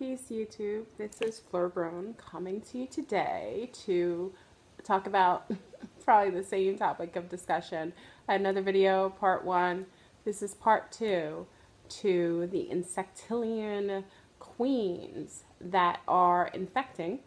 Peace YouTube, this is Florbrone coming to you today to talk about probably the same topic of discussion. I had another video, part 1. This is part 2 to the Insectilian Queens that are infecting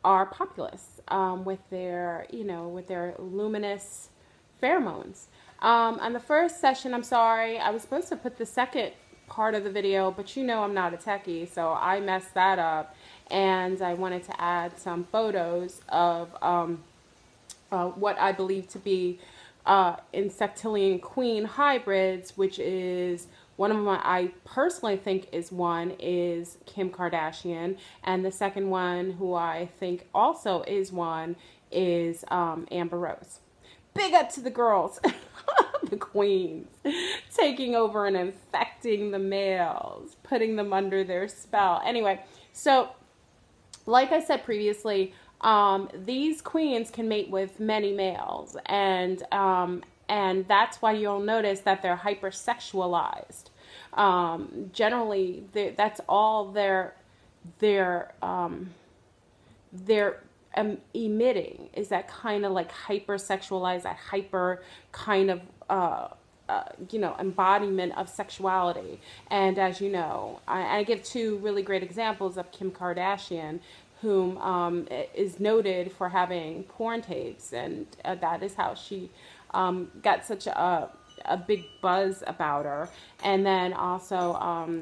our populace with their, with their luminous pheromones. On the first session, I'm sorry, I was supposed to put the second part of the video, but I'm not a techie, so I messed that up, and I wanted to add some photos of what I believe to be Insectilian Queen hybrids, which is one of them I personally think is Kim Kardashian, and the second one who I think also is is Amber Rose. Big up to the girls. The queens taking over and infecting the males, putting them under their spell. Anyway, so like I said previously, these queens can mate with many males, and that's why you'll notice that they're hypersexualized. Generally, that's all they're emitting is that kind of like hypersexualized, that hyper kind of embodiment of sexuality. And as you know, I give two really great examples of Kim Kardashian, whom is noted for having porn tapes, and that is how she got such a big buzz about her. And then also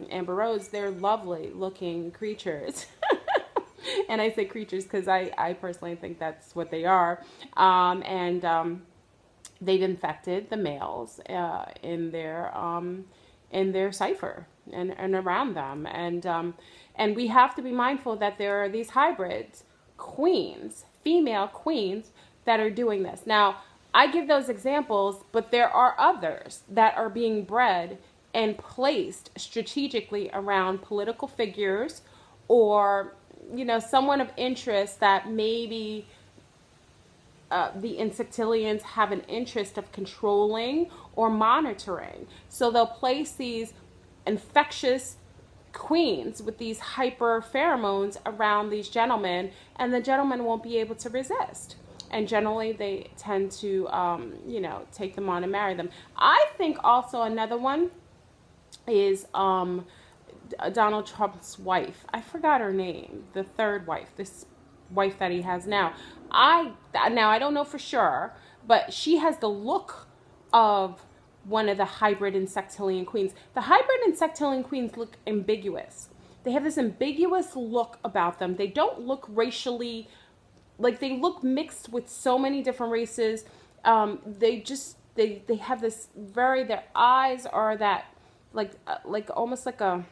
Amber Rose, they're lovely looking creatures. And I say creatures because I personally think that's what they are. They've infected the males in their cipher and around them. And we have to be mindful that there are these hybrids, queens, female queens, that are doing this. Now, I give those examples, but there are others that are being bred and placed strategically around political figures or someone of interest that maybe the Insectilians have an interest of controlling or monitoring. So they'll place these infectious queens with these hyper pheromones around these gentlemen, and the gentlemen won't be able to resist. And generally they tend to, take them on and marry them. I think also another one is Donald Trump's wife. I forgot her name. The third wife, this wife that he has now. I don't know for sure, but she has the look of one of the hybrid Insectilian queens. The hybrid Insectilian queens look ambiguous. They have this ambiguous look about them. They don't look racially, like they look mixed with so many different races. They have this their eyes are that like almost like a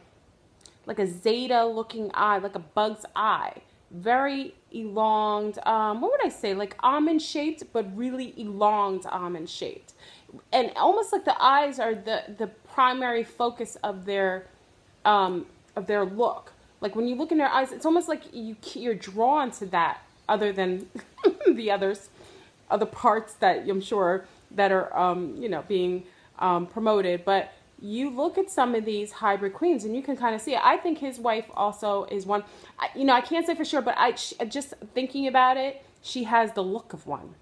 zeta looking eye, like a bug's eye. Very elonged, what would I say, like almond shaped, but really elonged almond shaped. And almost like the eyes are the primary focus of their look. Like when you look in their eyes, it's almost like you're drawn to that, other than the other parts that I'm sure that are being promoted. But you look at some of these hybrid queens and you can kind of see it. I think his wife also is one. I can't say for sure, but just thinking about it, she has the look of one.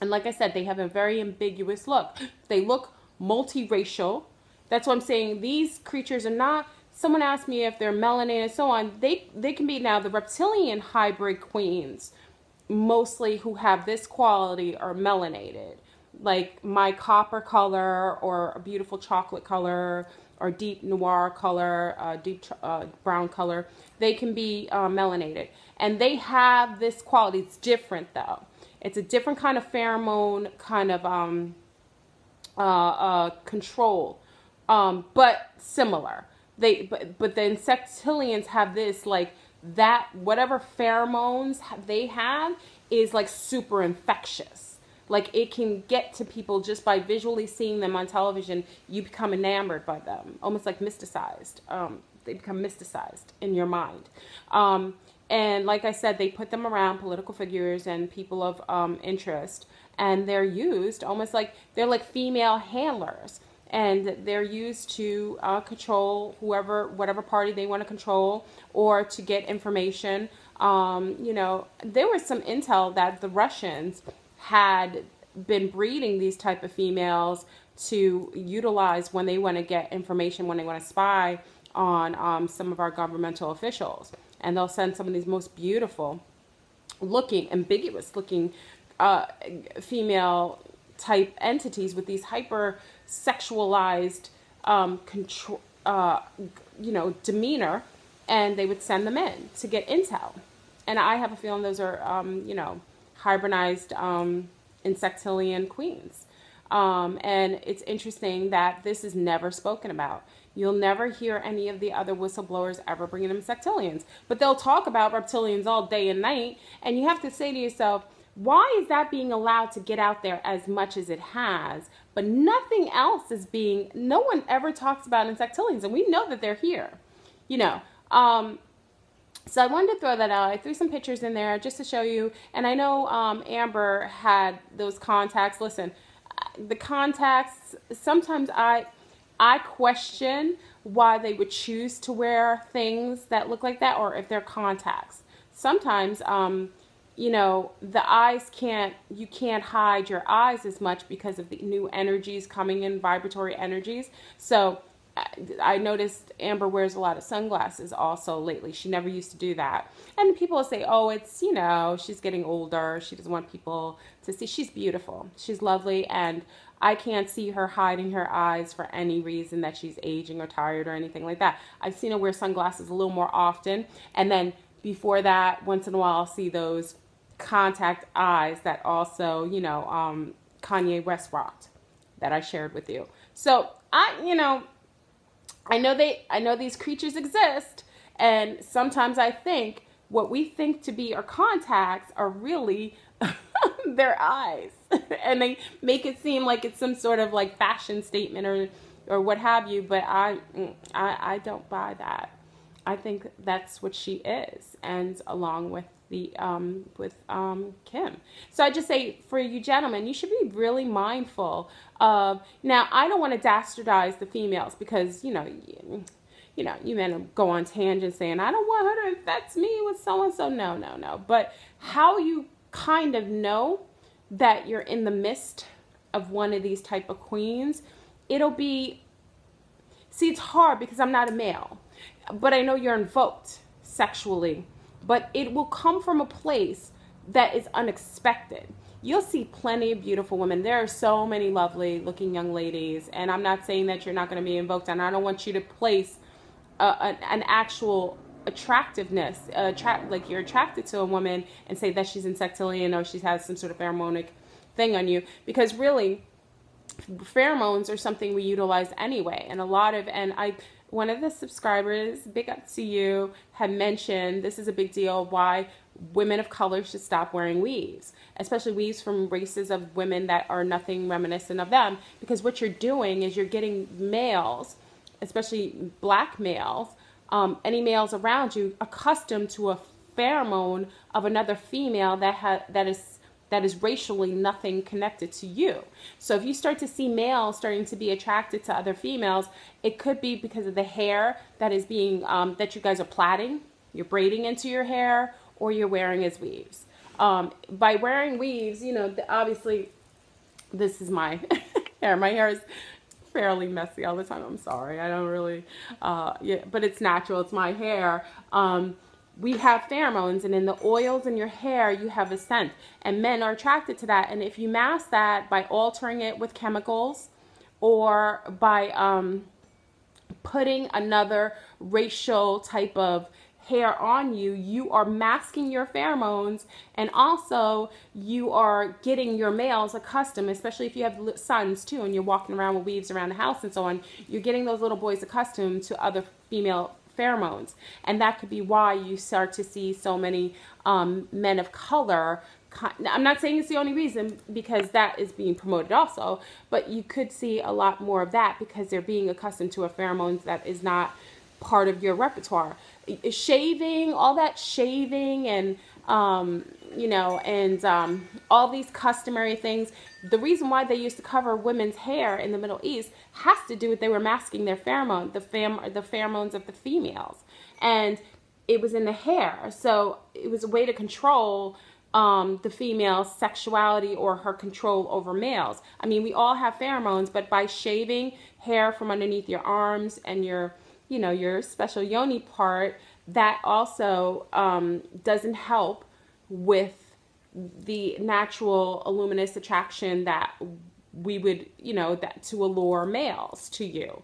And like I said, they have a very ambiguous look. They look multiracial. That's what I'm saying. These creatures are not, someone asked me if they're melanated and so on. They can be now the reptilian hybrid queens, mostly who have this quality, are melanated. Like my copper color or a beautiful chocolate color or deep noir color, deep brown color. They can be melanated. And they have this quality. It's different though. It's a different kind of pheromone kind of control, but similar. But the Insectilians have this, like that, whatever pheromones they have is like super infectious. Like it can get to people just by visually seeing them on television. You become enamored by them, almost like mysticized. They become mysticized in your mind. And like I said, they put them around political figures and people of interest, and they're used almost like they're like female handlers. and they're used to control whatever party they want to control, or to get information. You know, there was some intel that the Russians had been breeding these type of females to utilize when they want to get information, when they want to spy on some of our governmental officials. And they'll send some of these most beautiful looking, ambiguous looking female type entities with these hyper sexualized control, you know, demeanor, and they would send them in to get intel. And I have a feeling those are, you know, hybridized Insectilian Queens. And it's interesting that this is never spoken about. You'll never hear any of the other whistleblowers ever bringing them Insectilians. But they'll talk about reptilians all day and night. And you have to say to yourself, why is that being allowed to get out there as much as it has? But nothing else is being, no one ever talks about Insectilians. And we know that they're here, you know. So I wanted to throw that out. I threw some pictures in there just to show you. And I know Amber had those contacts. Listen, the contacts, sometimes I question why they would choose to wear things that look like that, or if they're contacts. Sometimes, you know, the eyes you can't hide your eyes as much because of the new energies coming in, vibratory energies. So I noticed Amber wears a lot of sunglasses also lately. She never used to do that. And people will say, oh, it's, you know, she's getting older. She doesn't want people to see. She's beautiful. She's lovely. And I can't see her hiding her eyes for any reason that she's aging or tired or anything like that. I've seen her wear sunglasses a little more often. And then before that, once in a while, I'll see those contact eyes that also, you know, Kanye West rocked, that I shared with you. So you know, I know these creatures exist, and sometimes I think what we think to be our contacts are really their eyes, and they make it seem like it's some sort of like fashion statement or what have you. But I don't buy that. I think that's what she is, and along with the Kim. So I just say, for you gentlemen, you should be really mindful of. Now, I don't want to dastardize the females, because you men go on tangents saying, I don't want her to infect me with so and so. No. But how you kind of know that you're in the midst of one of these type of queens, it'll be, see, it's hard because I'm not a male, but I know you're invoked sexually, but it will come from a place that is unexpected. You'll see plenty of beautiful women. There are so many lovely looking young ladies, and I'm not saying that you're not going to be invoked, and I don't want you to place an actual attractiveness, like you're attracted to a woman and say that she's insectilian or she has some sort of pheromonic thing on you, because really pheromones are something we utilize anyway. And one of the subscribers, big up to you, had mentioned this is a big deal, why women of color should stop wearing weaves, especially weaves from races of women that are nothing reminiscent of them, because what you're doing is you're getting males, especially black males, any males around you, accustomed to a pheromone of another female that is racially nothing connected to you. So if you start to see males starting to be attracted to other females, it could be because of the hair that is being, that you guys are plaiting, you're braiding into your hair, or you're wearing as weaves. By wearing weaves, you know, obviously, this is my hair. My hair is fairly messy all the time. I'm sorry. I don't really, yeah, but it's natural. It's my hair. We have pheromones, and in the oils in your hair, you have a scent, and men are attracted to that. And if you mask that by altering it with chemicals, or by putting another racial type of hair on you, you are masking your pheromones, and also you are getting your males accustomed, especially if you have sons too, and you're walking around with weaves around the house and so on, you're getting those little boys accustomed to other female pheromones. And that could be why you start to see so many men of color. I'm not saying it's the only reason, because that is being promoted also, but you could see a lot more of that because they're being accustomed to a pheromones that is not part of your repertoire. Shaving, all that shaving and You know, and all these customary things. The reason why they used to cover women's hair in the Middle East has to do with they were masking their the pheromones of the females, and it was in the hair. So it was a way to control the female's sexuality or her control over males. I mean, we all have pheromones, but by shaving hair from underneath your arms and your, you know, your special yoni part, that also doesn't help with the natural luminous attraction that we would, you know, that to allure males to you.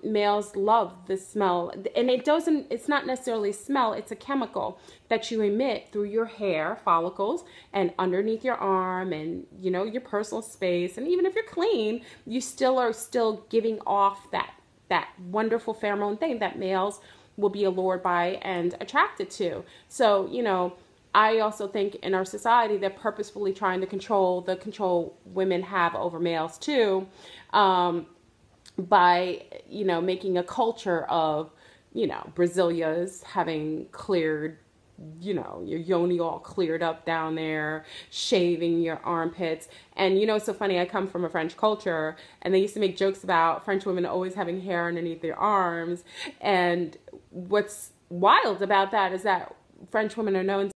Males love the smell, and it's not necessarily smell, it's a chemical that you emit through your hair follicles and underneath your arm and, you know, your personal space. And even if you're clean, you are still giving off that wonderful pheromone thing that males will be allured by and attracted to. So, you know, I also think in our society they're purposefully trying to control the control women have over males too, by, you know, making a culture of, you know, Brazilias having cleared, you know, your yoni all cleared up down there, shaving your armpits. And, you know, it's so funny, I come from a French culture, and they used to make jokes about French women always having hair underneath their arms. And what's wild about that is that French women are known